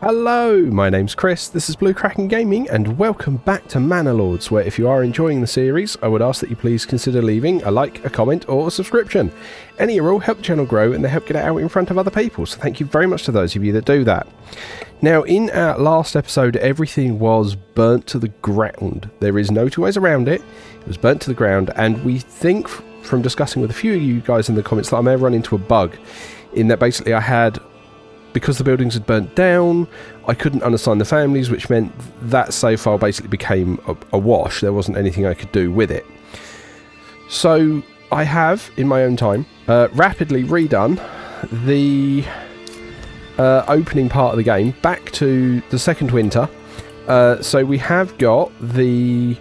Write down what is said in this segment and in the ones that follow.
Hello, my name's Chris, this is Blue Kraken Gaming, and welcome back to Manor Lords, where if you are enjoying the series, I would ask that you please consider leaving a like, a comment, or a subscription. Any or all help the channel grow, and they help get it out in front of other people, so thank you very much to those of you that do that. Now, in our last episode, everything was burnt to the ground. There is no two ways around it. It was burnt to the ground, and we think, from discussing with a few of you guys in the comments, that I may have run into a bug, in that basically I had... Because the buildings had burnt down, I couldn't unassign the families, which meant that save file basically became a wash. There wasn't anything I could do with it. So I have, in my own time, rapidly redone the opening part of the game back to the second winter. So we have got the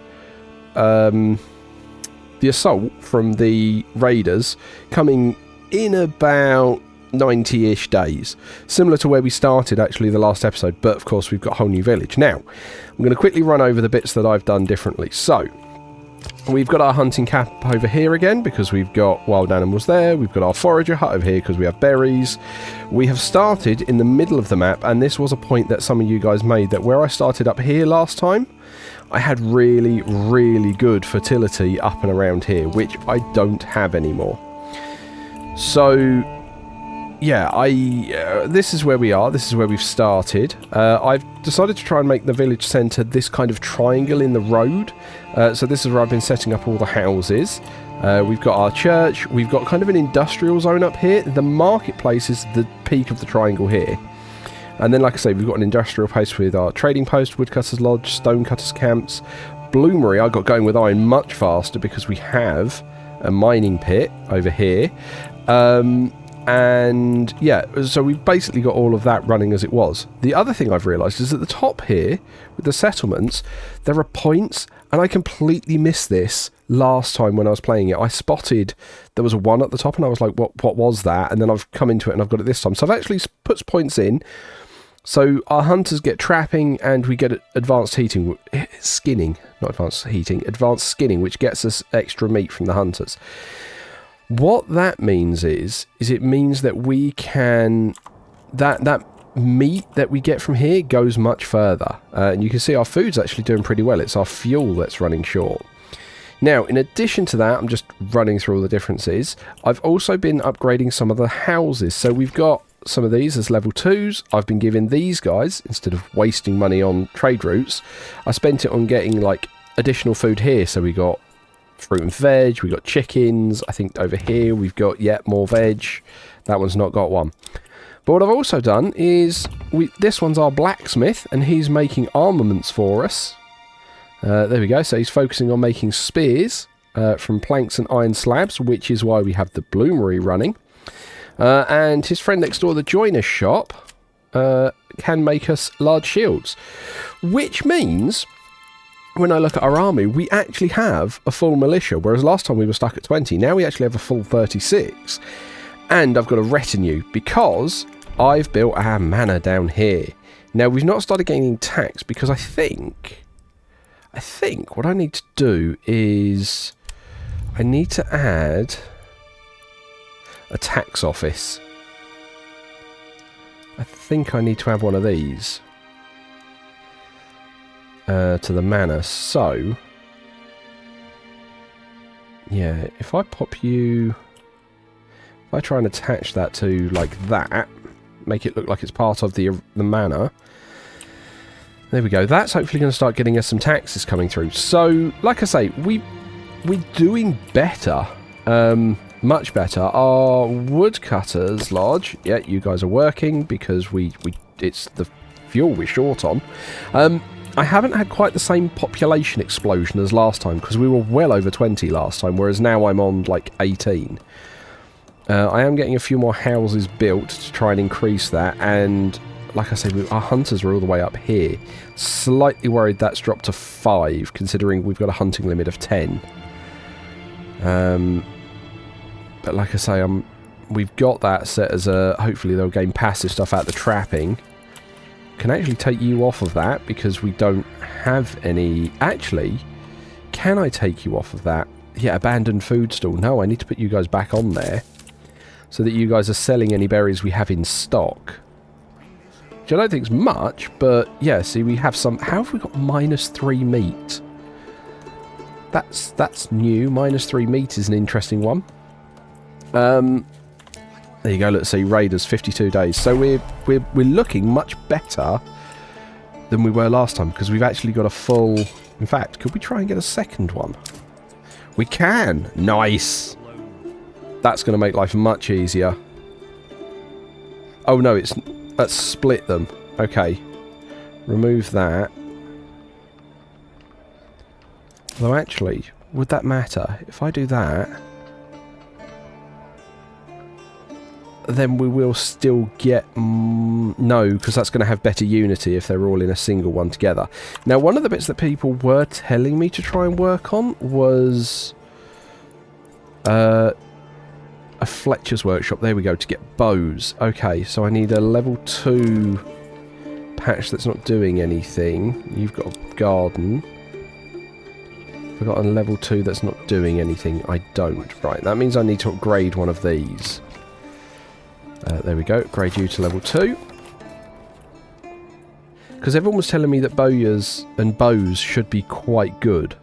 assault from the raiders coming in about 90-ish days, similar to where we started actually the last episode, but of course we've got a whole new village. Now I'm going to quickly run over the bits that I've done differently. So we've got our hunting camp over here again because we've got wild animals there. We've got our forager hut over here because we have berries. We have started in the middle of the map, and this was a point that some of you guys made, that where I started up here last time, I had really good fertility up and around here, which I don't have anymore. So yeah, this is where we are. This is where we've started. I've decided to try and make the village centre this kind of triangle in the road. So this is where I've been setting up all the houses. We've got our church. We've got kind of an industrial zone up here. The marketplace is the peak of the triangle here. And then, like I say, we've got an industrial post with our trading post, woodcutters lodge, stonecutters camps. Bloomery I got going with iron much faster because we have a mining pit over here. And yeah, so we've basically got all of that running as it was. The other thing I've realised is at the top here, with the settlements, there are points, and I completely missed this last time when I was playing it. I spotted there was a 1 at the top, and I was like, what was that? And then I've come into it, and I've got it this time. So I've actually put points in, so our hunters get trapping, and we get advanced heating, skinning, not advanced heating, advanced skinning, which gets us extra meat from the hunters. What that means is it means that we can, that meat that we get from here goes much further. And you can see our food's actually doing pretty well. It's our fuel that's running short. Now, in addition to that, I'm just running through all the differences. I've also been upgrading some of the houses. So we've got some of these as level 2s. I've been giving these guys, instead of wasting money on trade routes, I spent it on getting like additional food here. So we got fruit and veg, we've got chickens. I think over here we've got more veg. That one's not got one. But what I've also done is this one's our blacksmith, and he's making armaments for us. There we go. So he's focusing on making spears from planks and iron slabs, which is why we have the bloomery running. And his friend next door, the joiner's shop, can make us large shields, which means when I look at our army, we actually have a full militia, whereas last time we were stuck at 20. Now we actually have a full 36. And I've got a retinue, because I've built our manor down here. Now, we've not started gaining tax, because I think what I need to do is I need to add a tax office. I think I need to have one of these to the manor. So yeah, if I pop you, if I try and attach that to like that, make it look like it's part of the manor, there we go. That's hopefully going to start getting us some taxes coming through. So like I say, we're doing better, much better. Our woodcutters lodge, yeah, you guys are working because it's the fuel we're short on. I haven't had quite the same population explosion as last time, because we were well over 20 last time, whereas now I'm on like 18. I am getting a few more houses built to try and increase that, and like I said, our hunters are all the way up here. Slightly worried that's dropped to 5, considering we've got a hunting limit of 10. But like I say, we've got that set as a... Hopefully they'll gain passive stuff out the trapping. Can actually take you off of that because we don't have any... Actually, can I take you off of that? Yeah, abandoned food stall. No, I need to put you guys back on there so that you guys are selling any berries we have in stock. which I don't think is much, but yeah, see, we have some... How have we got -3 meat? That's new. -3 meat is an interesting one. There you go, let's see, Raiders, 52 days. So we're looking much better than we were last time, because we've actually got a full... In fact, could we try and get a second one? We can! Nice! That's going to make life much easier. Oh no, let's split them. Okay. Remove that. Though actually, would that matter? If I do that... then we will still get... no, because that's going to have better unity if they're all in a single one together. Now, one of the bits that people were telling me to try and work on was... a Fletcher's workshop. There we go, to get bows. Okay, so I need a level 2 patch that's not doing anything. You've got a garden. I've got a level 2 that's not doing anything. I don't. Right, that means I need to upgrade one of these. There we go, upgrade you to level 2. Because everyone was telling me that bowyers and bows should be quite good.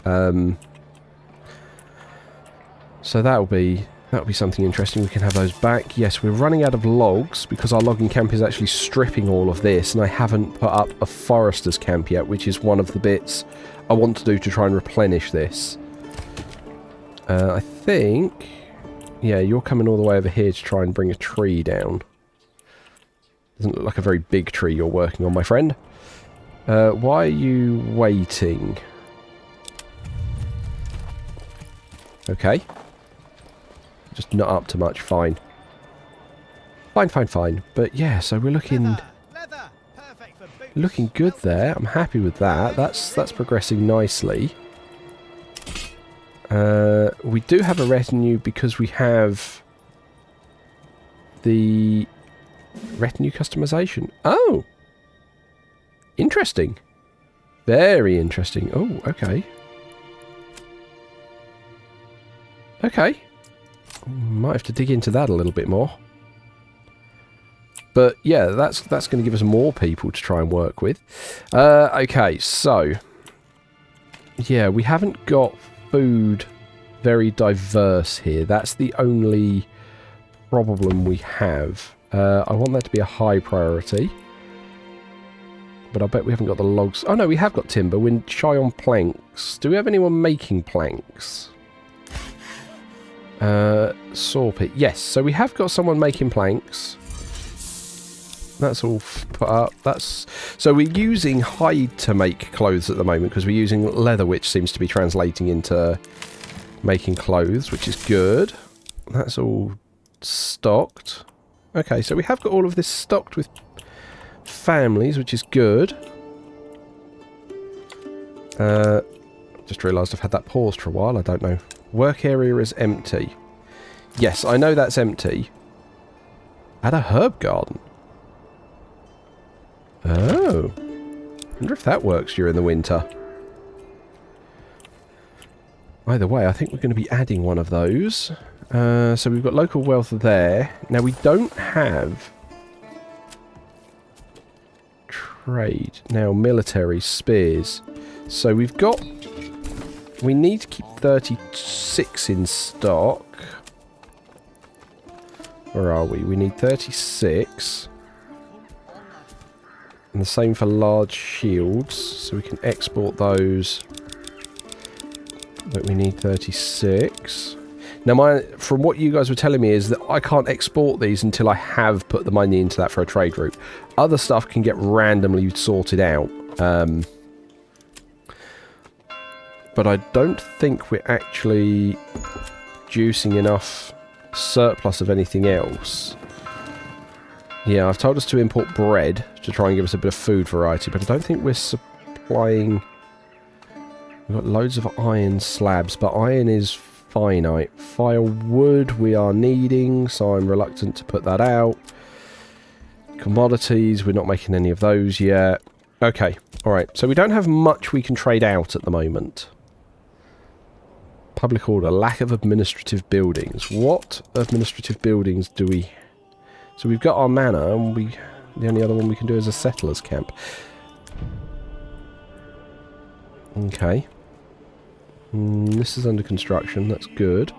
So that'll be something interesting. We can have those back. Yes, we're running out of logs because our logging camp is actually stripping all of this, and I haven't put up a forester's camp yet, which is one of the bits I want to do to try and replenish this. I think... yeah, you're coming all the way over here to try and bring a tree down. Doesn't look like a very big tree you're working on, my friend. Why are you waiting? Okay. Just not up to much, fine. Fine. But yeah, so we're looking... looking good there. I'm happy with that. That's progressing nicely. We do have a retinue because we have the retinue customization. Oh! Interesting. Very interesting. Oh, okay. Okay. Might have to dig into that a little bit more. But yeah, that's going to give us more people to try and work with. Okay, so... yeah, we haven't got... food very diverse here. That's the only problem we have. I want that to be a high priority. But I bet we haven't got the logs. Oh no, we have got timber. We're shy on planks. Do we have anyone making planks? Saw pit. Yes, so we have got someone making planks. That's all put up. So we're using hide to make clothes at the moment because we're using leather, which seems to be translating into making clothes, which is good. That's all stocked. Okay, so we have got all of this stocked with families, which is good. Just realised I've had that paused for a while. I don't know. Work area is empty. Yes, I know that's empty. Add a herb garden. Oh. I wonder if that works during the winter. Either way, I think we're going to be adding one of those. So we've got local wealth there. Now, we don't have... trade. Now, military, spears. So we've got... we need to keep 36 in stock. Where are we? We need 36. And the same for large shields. So we can export those. But we need 36. Now, from what you guys were telling me is that I can't export these until I have put the money into that for a trade route. Other stuff can get randomly sorted out. But I don't think we're actually producing enough surplus of anything else. Yeah, I've told us to import bread to try and give us a bit of food variety, but I don't think we're supplying... we've got loads of iron slabs, but iron is finite. Firewood we are needing, so I'm reluctant to put that out. Commodities, we're not making any of those yet. Okay, alright, so we don't have much we can trade out at the moment. Public order, lack of administrative buildings. What administrative buildings do we... so we've got our manor, and The only other one we can do is a settlers camp. Okay. This is under construction. That's good.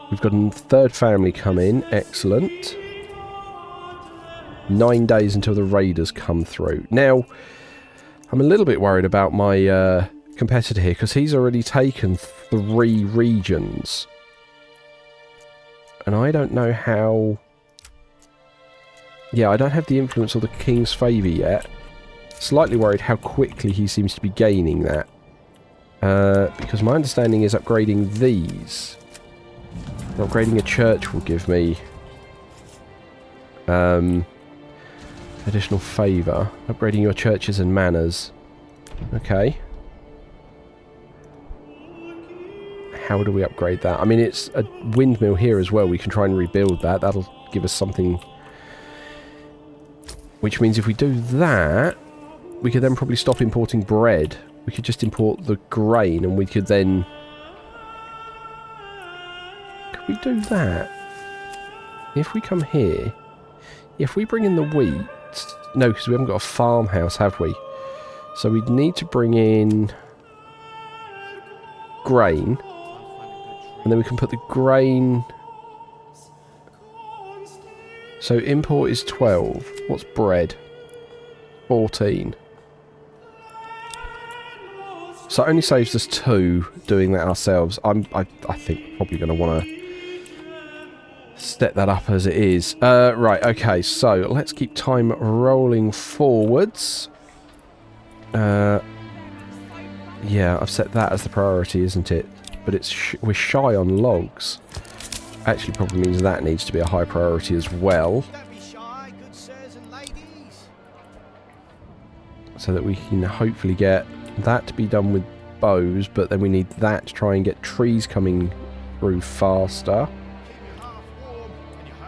We've got a third family come in. Excellent. 9 days until the raiders come through. Now, I'm a little bit worried about my competitor here, because he's already taken 3 regions. And I don't know how... Yeah, I don't have the influence or the king's favour yet. Slightly worried how quickly he seems to be gaining that. Because my understanding is upgrading these. Upgrading a church will give me additional favour. Upgrading your churches and manors. Okay. How do we upgrade that? I mean, it's a windmill here as well. We can try and rebuild that. That'll give us something. Which means if we do that, we could then probably stop importing bread. We could just import the grain, and we could then... Could we do that? If we come here... If we bring in the wheat... No, because we haven't got a farmhouse, have we? So we'd need to bring in... grain. And then we can put the grain... So import is 12. What's bread? 14. So it only saves us 2 doing that ourselves. I think probably going to want to step that up as it is. Right, okay, so let's keep time rolling forwards. Yeah, I've set that as the priority, isn't it? But it's we're shy on logs. Actually probably means that needs to be a high priority as well. So that we can hopefully get that to be done with bows, but then we need that to try and get trees coming through faster.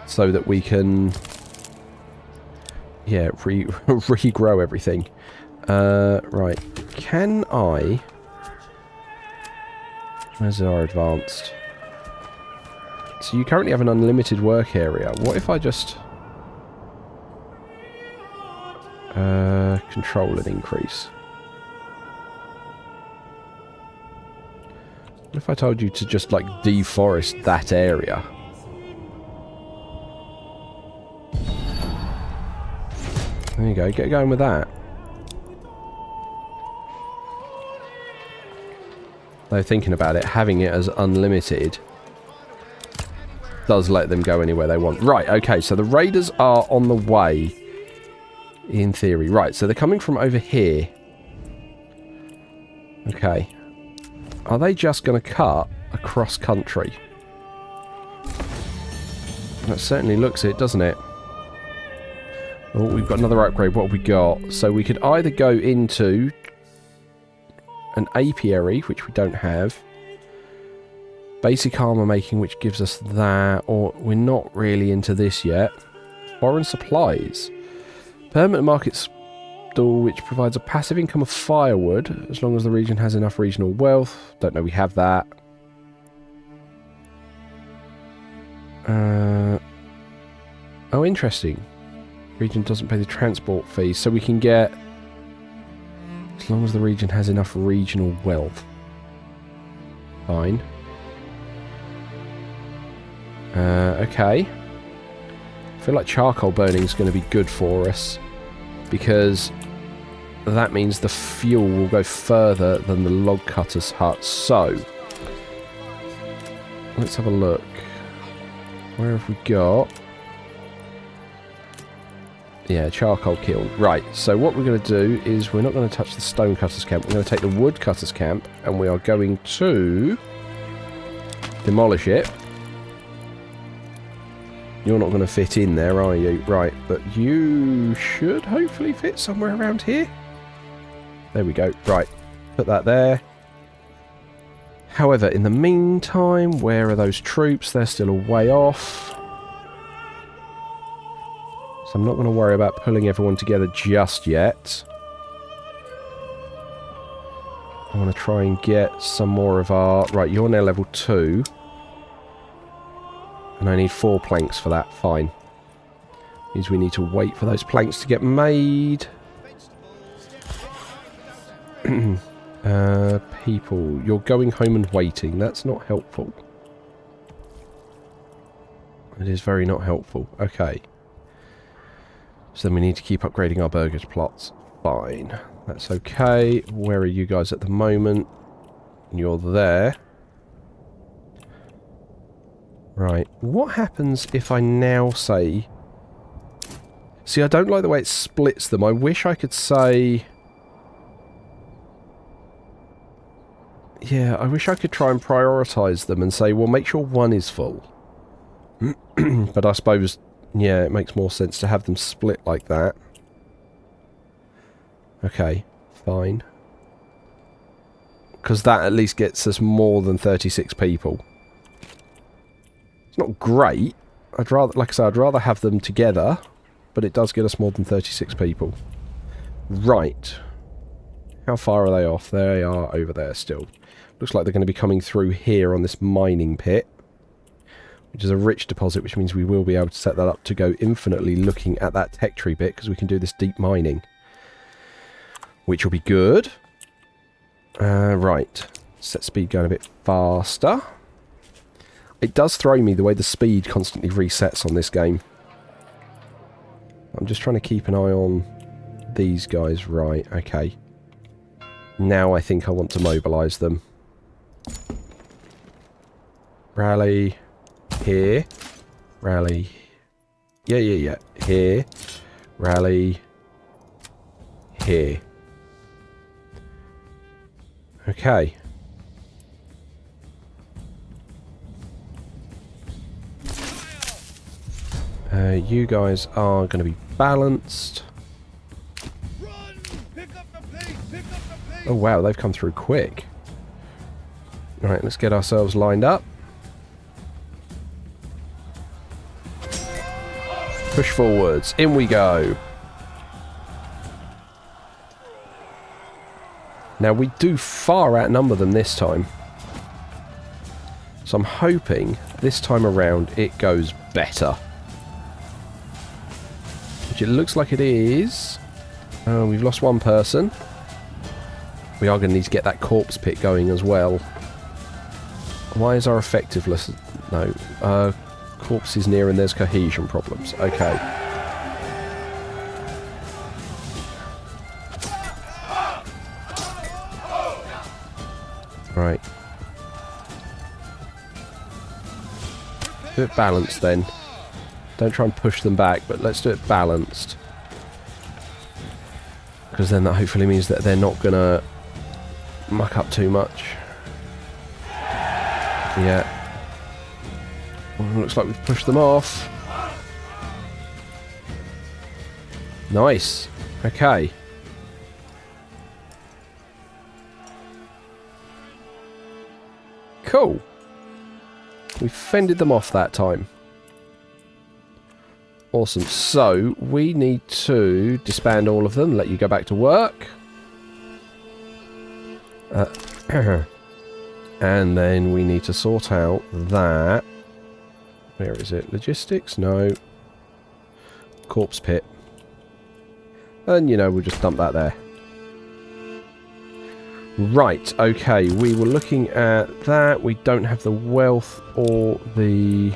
So that we can... Yeah, regrow everything. Right. Can I... Where's our advanced? So you currently have an unlimited work area. What if I just... control and increase? What if I told you to just, like, deforest that area? There you go, get going with that. Though thinking about it, having it as unlimited does let them go anywhere they want. Right, okay, so the raiders are on the way, in theory. Right, so they're coming from over here. Okay. Are they just going to cut across country? That certainly looks it, doesn't it? Oh, we've got another upgrade. What have we got? So we could either go into an apiary, which we don't have. Basic armor making, which gives us that. Or we're not really into this yet. Foreign supplies. Permanent market stall, which provides a passive income of firewood, as long as the region has enough regional wealth. Don't know we have that. Oh, interesting. Region doesn't pay the transport fees, so we can get... As long as the region has enough regional wealth. Fine. Okay. I feel like charcoal burning is going to be good for us, because that means the fuel will go further than the log cutter's hut. So, let's have a look. Where have we got? Yeah, charcoal kiln. Right, so what we're going to do is we're not going to touch the stone cutter's camp. We're going to take the wood cutter's camp, and we are going to demolish it. You're not going to fit in there, are you? Right, but you should hopefully fit somewhere around here. There we go. Right, put that there. However, in the meantime, where are those troops? They're still a way off. So I'm not going to worry about pulling everyone together just yet. I want to try and get some more of our... Right, you're now level 2. And I need 4 planks for that. Fine. Means we need to wait for those planks to get made. People, you're going home and waiting. That's not helpful. It is very not helpful. Okay. So then we need to keep upgrading our burgers plots. Fine. That's okay. Where are you guys at the moment? You're there. Right. What happens if I now say... See, I don't like the way it splits them. I wish I could say... Yeah, I wish I could try and prioritise them and say, well, make sure one is full. But I suppose, yeah, it makes more sense to have them split like that. Okay, fine. Because that at least gets us more than 36 people. It's not great. I'd rather, like I said, I'd rather have them together, but it does get us more than 36 people. Right. How far are they off? They are over there still. Looks like they're going to be coming through here on this mining pit, which is a rich deposit, which means we will be able to set that up to go infinitely looking at that tech tree bit, because we can do this deep mining, which will be good. Right. Set speed going a bit faster. It does throw me the way the speed constantly resets on this game. I'm just trying to keep an eye on these guys. Right, okay. Now I think I want to mobilise them. Rally here. Rally. Yeah. Here. Rally here. Okay. You guys are going to be balanced. Oh wow, they've come through quick. Right, let's get ourselves lined up. Push forwards. In we go. Now, we do far outnumber them this time. So I'm hoping this time around it goes better. Which it looks like it is. We've lost one person. We are going to need to get that corpse pit going as well. Why is our effectiveness... No. Corpse is near and there's cohesion problems. Okay. Right. Do it balanced then. Don't try and push them back, but let's do it balanced. Because then that hopefully means that they're not going to muck up too much. Yeah. Well, looks like we've pushed them off. Nice. Okay. Cool. We fended them off that time. Awesome. So, we need to disband all of them, let you go back to work. And then we need to sort out that... Where is it? Logistics? No. Corpse pit. And, you know, we'll just dump that there. Right, okay. We were looking at that. We don't have the wealth or the...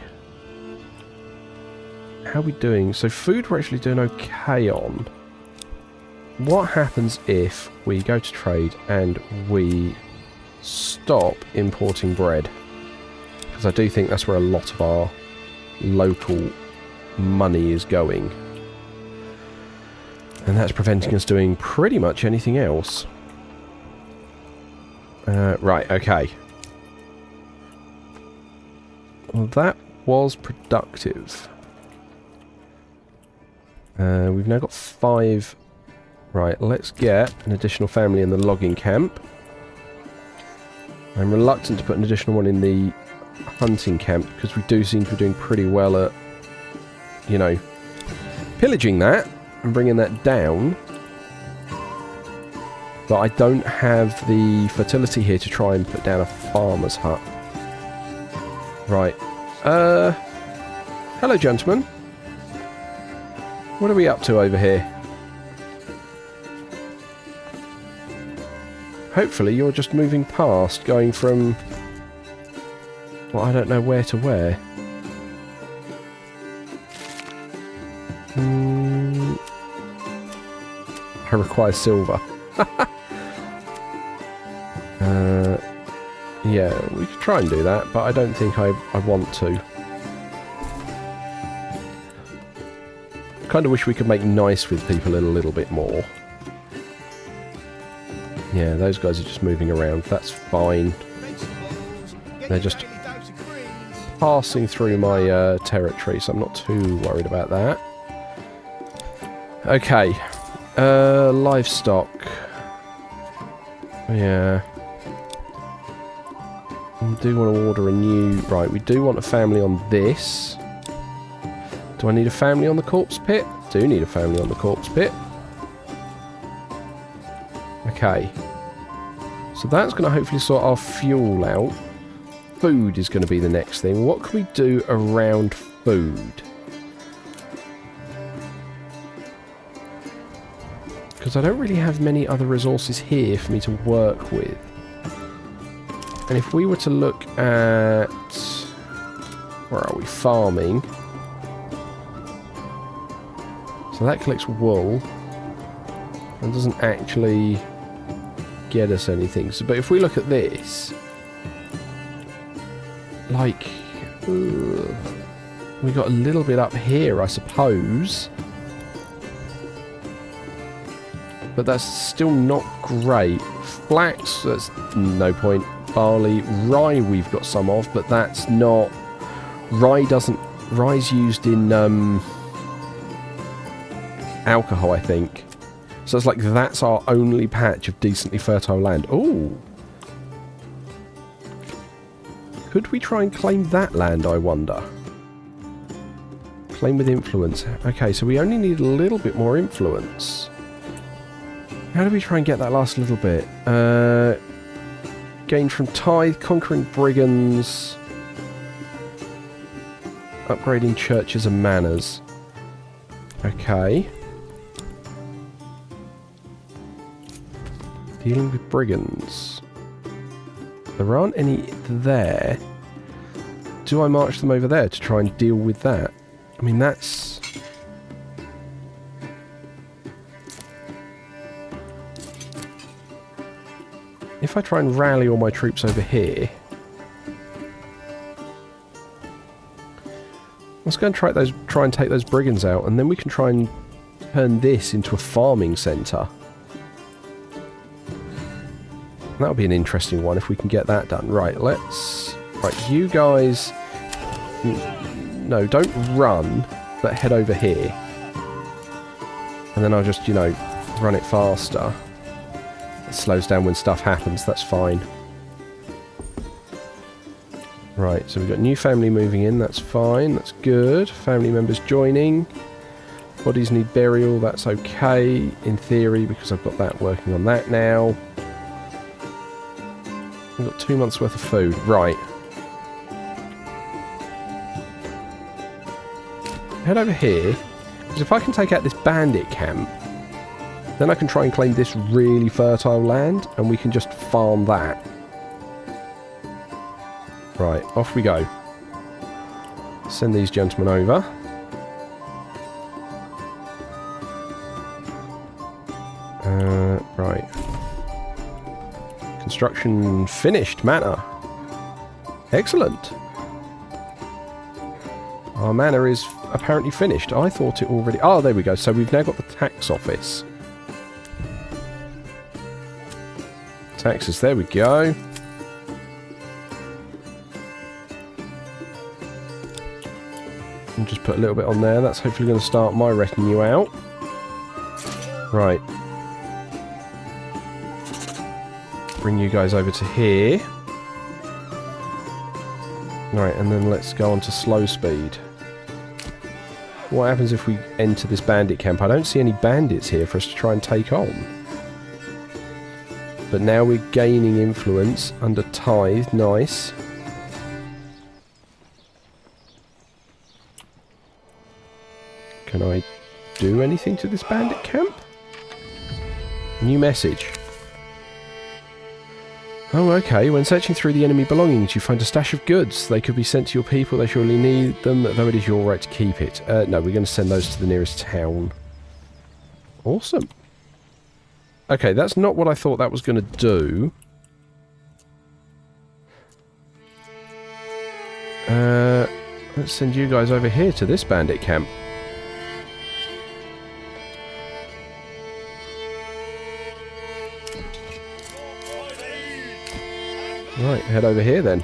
How are we doing? So food we're actually doing okay on. What happens if we go to trade and we stop importing bread? Because I do think that's where a lot of our local money is going. And that's preventing us doing pretty much anything else. Right, okay. Well, that was productive. We've now got 5. Right, let's get an additional family in the logging camp. I'm reluctant to put an additional one in the hunting camp because we do seem to be doing pretty well at, you know, pillaging that and bringing that down. But I don't have the fertility here to try and put down a farmer's hut. Right. Hello, gentlemen. What are we up to over here? Hopefully you're just moving past, going from... well, I don't know where to where. I require silver. Yeah, we could try and do that, but I don't think I want to. Kind of wish we could make nice with people a little bit more. Yeah, those guys are just moving around. That's fine. They're just passing through my territory, so I'm not too worried about that. Okay. Livestock. Yeah. We do want to order a new... right, we do want a family on this. Do I need a family on the corpse pit? Do need a family on the corpse pit. Okay. So that's going to hopefully sort our fuel out. Food is going to be the next thing. What can we do around food? Because I don't really have many other resources here for me to work with. And if we were to look at... where are we? Farming. So that collects wool. And doesn't actually get us anything. So, but if we look at this... like... we got a little bit up here, I suppose. But that's still not great. Flax, that's no point. Barley, rye we've got some of, but that's not... rye's used in alcohol, I think. So it's like that's our only patch of decently fertile land. Ooh. Could we try and claim that land, I wonder? Claim with influence. Okay, so we only need a little bit more influence. How do we try and get that last little bit? Gain from tithe, conquering brigands, upgrading churches and manors. Okay. Dealing with brigands. There aren't any there. Do I march them over there to try and deal with that? I mean, that's... if I try and rally all my troops over here... let's go and try and take those brigands out, and then we can try and turn this into a farming centre. That'll be an interesting one if we can get that done. Right, let's... right, you guys... no, don't run, but head over here. And then I'll just, you know, run it faster. It slows down when stuff happens, that's fine. Right, so we've got new family moving in, that's fine, that's good. Family members joining. Bodies need burial, that's okay, in theory, because I've got that working on that now. We've got 2 months worth of food, right. Head over here, because if I can take out this bandit camp, then I can try and claim this really fertile land, and we can just farm that. Right, off we go. Send these gentlemen over. Right. Construction finished, Manor. Excellent. Our manor is apparently finished. I thought it already... oh, there we go. So we've now got the tax office. Taxes, there we go. And just put a little bit on there. That's hopefully going to start my retinue out. Right. Bring you guys over to here. Right, and then let's go on to slow speed. What happens if we enter this bandit camp? I don't see any bandits here for us to try and take on. But now we're gaining influence under tithe. Nice. Can I do anything to this bandit camp? New message. Oh, okay. When searching through the enemy belongings, you find a stash of goods. They could be sent to your people. They surely need them, though it is your right to keep it. No, we're going to send those to the nearest town. Awesome. Okay, that's not what I thought that was going to do. Let's send you guys over here to this bandit camp. Right, head over here then.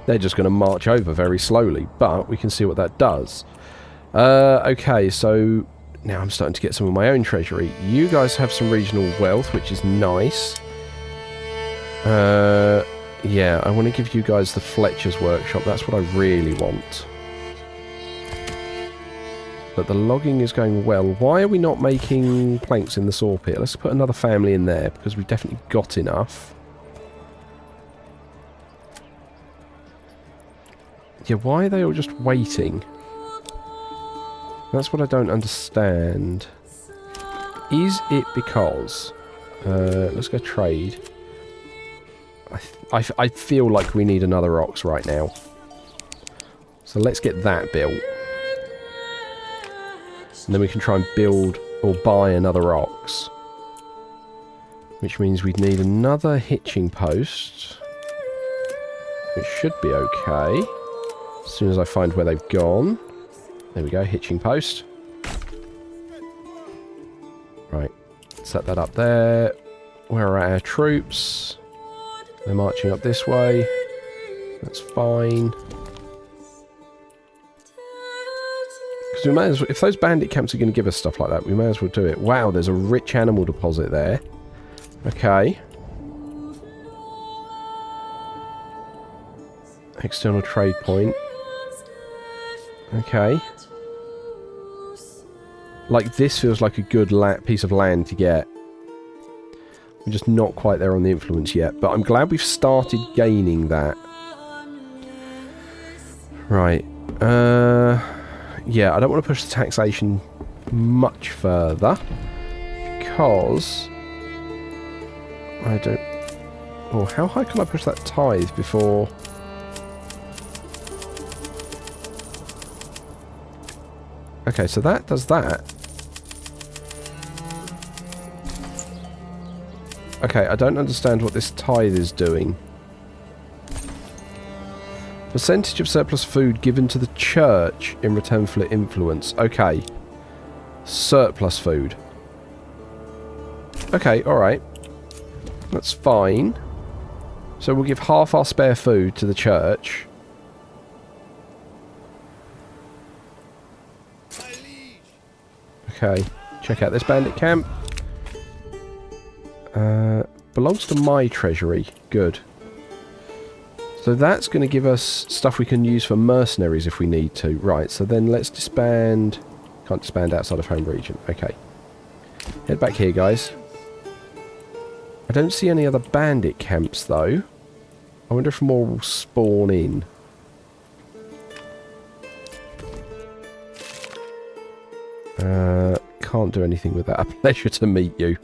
They're just going to march over very slowly, but we can see what that does. Okay, so now I'm starting to get some of my own treasury. You guys have some regional wealth, which is nice. Yeah, I want to give you guys the Fletcher's workshop. That's what I really want. But the logging is going well. Why are we not making planks in the saw pit? Let's put another family in there, because we've definitely got enough. Yeah, why are they all just waiting? That's what I don't understand. Is it because... let's go trade. I feel like we need another ox right now. So let's get that built. And then we can try and build or buy another ox. Which means we'd need another hitching post. Which should be okay. As soon as I find where they've gone. There we go, hitching post. Right, set that up there. Where are our troops? They're marching up this way. That's fine. Because we may as well, if those bandit camps are going to give us stuff like that, we may as well do it. Wow, there's a rich animal deposit there. Okay. External trade point. Okay. Like, this feels like a good piece of land to get. We're just not quite there on the influence yet, but I'm glad we've started gaining that. Right. Yeah, I don't want to push the taxation much further, because I don't... Oh, how high can I push that tithe before... Okay, so that does that. Okay, I don't understand what this tithe is doing. Percentage of surplus food given to the church in return for influence. Okay. Surplus food. Okay, alright. That's fine. So we'll give half our spare food to the church. Okay, check out this bandit camp. Belongs to my treasury. Good. So that's going to give us stuff we can use for mercenaries if we need to. Right, so then let's disband... Can't disband outside of home region. Okay. Head back here, guys. I don't see any other bandit camps, though. I wonder if more will spawn in. Can't do anything with that. A pleasure to meet you.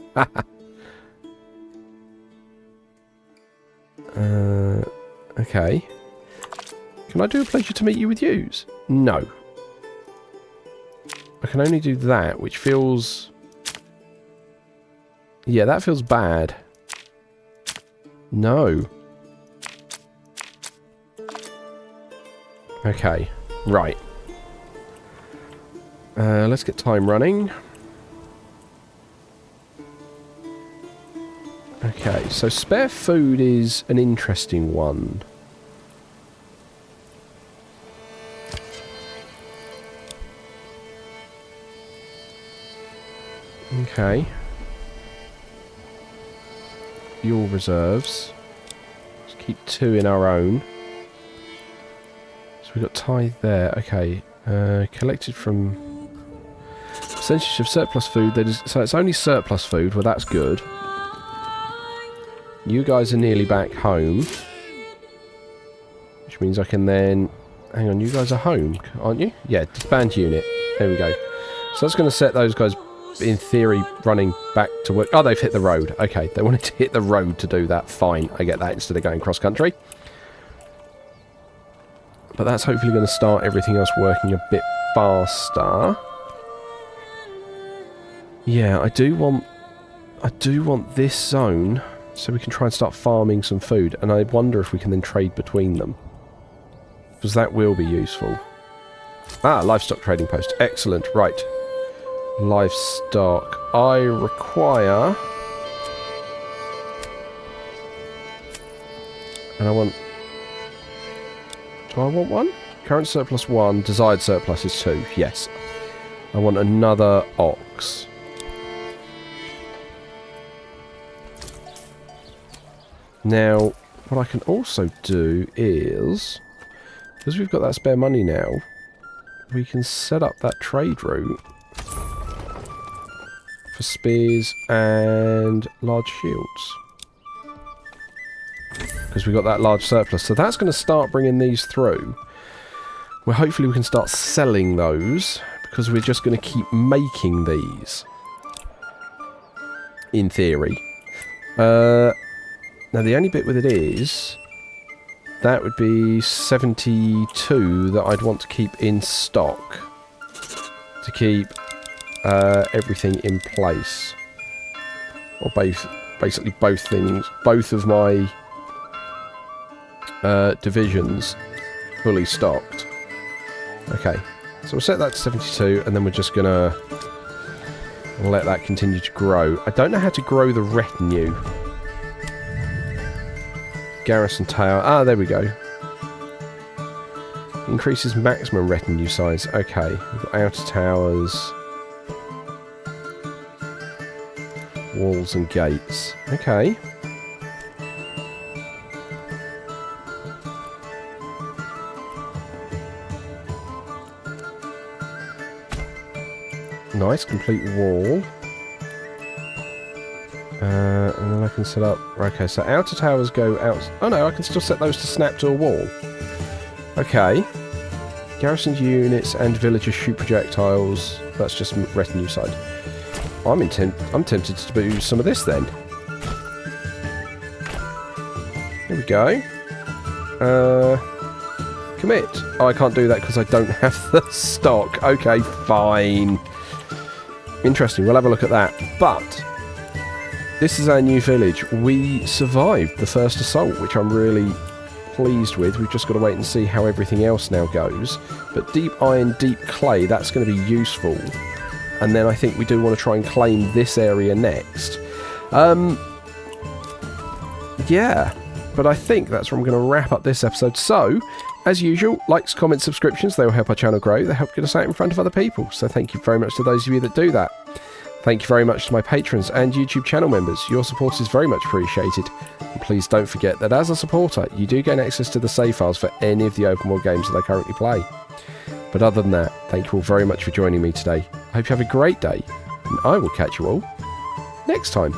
Okay. Can I do a pleasure to meet you with yous? No. I can only do that, which feels... Yeah, that feels bad. No. Okay. Right. Let's get time running. Okay, so spare food is an interesting one. Okay. Fuel reserves. Let's keep 2 in our own. So we've got tithe there. Okay. Collected from... Percentage of surplus food. So it's only surplus food. Well, that's good. You guys are nearly back home. Which means I can then... Hang on, you guys are home, aren't you? Yeah, disband unit. There we go. So that's going to set those guys, in theory, running back to work. Oh, they've hit the road. Okay, they wanted to hit the road to do that. Fine, I get that instead of going cross-country. But that's hopefully going to start everything else working a bit faster. Yeah, I do want this zone so we can try and start farming some food. And I wonder if we can then trade between them. Because that will be useful. Ah, livestock trading post. Excellent. Right. Livestock. I require... And I want... Do I want one? Current surplus 1. Desired surplus is 2. Yes. I want another ox. Now, what I can also do is... Because we've got that spare money now, we can set up that trade route for spears and large shields. Because we've got that large surplus. So that's going to start bringing these through. Well, hopefully we can start selling those, because we're just going to keep making these. In theory. Now, the only bit with it is... That would be 72 that I'd want to keep in stock. To keep everything in place. Or basically both things. Both of my divisions fully stocked. Okay. So we'll set that to 72 and then we're just going to let that continue to grow. I don't know how to grow the retinue. Garrison tower. Ah, there we go. Increases maximum retinue size. Okay. We've got outer towers. Walls and gates. Okay. Nice, complete wall. And then I can set up... Okay, so outer towers go out... Oh no, I can still set those to snap to a wall. Okay. Garrisoned units and villagers shoot projectiles. That's just retinue side. I'm tempted to do some of this then. Here we go. Commit. Oh, I can't do that because I don't have the stock. Okay, fine. Interesting, we'll have a look at that. But... This is our new village. We survived the first assault, which I'm really pleased with. We've just got to wait and see how everything else now goes. But deep iron, deep clay, that's going to be useful. And then I think we do want to try and claim this area next. Yeah, but I think that's where I'm going to wrap up this episode. So, as usual, likes, comments, subscriptions, they will help our channel grow. They help get us out in front of other people. So thank you very much to those of you that do that. Thank you very much to my patrons and YouTube channel members. Your support is very much appreciated. And please don't forget that as a supporter, you do gain access to the save files for any of the open world games that I currently play. But other than that, thank you all very much for joining me today. I hope you have a great day, and I will catch you all next time.